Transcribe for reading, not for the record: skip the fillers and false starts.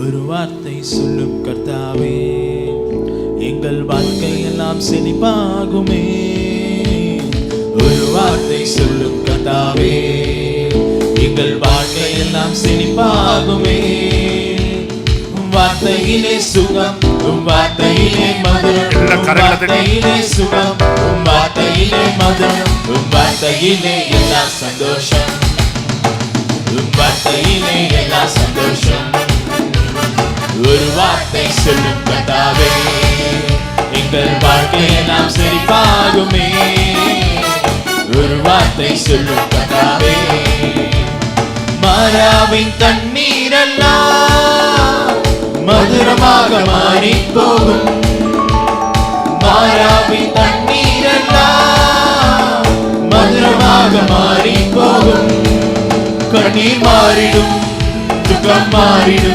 ஒரு வார்த்தை சொல்லும் கர்த்தாவே, எங்கள் வாழ்க்கை எல்லாம் செழிப்பாகுமே. ஒரு வார்த்தை சொல்லும் கர்த்தாவே, எங்கள் வாழ்க்கை எல்லாம் செழிப்பாகுமே. வார்த்தையிலே சுகம், வார்த்தையிலே மதுரம், வார்த்தையிலே சுகம், வார்த்தையிலே மதுரம், வார்த்தையிலே எல்லா சந்தோஷம், வார்த்தையிலே எல்லா சந்தோஷம். ஒரு வார்த்தை சொல்லும் கர்த்தாவே, எங்கள் வாழ்க்கையை நாம் செழிப்பாகுமே. ஒரு வார்த்தை சொல்லும் கர்த்தாவே, மாறாவின் தண்ணீரெல்லாம் மதுரமாக மாறி போகும். மாறாவின் தண்ணீரெல்லாம் மதுரமாக மாறி போகும். கண்ணீர் மாறிடும், துக்கம் மாறிடும்,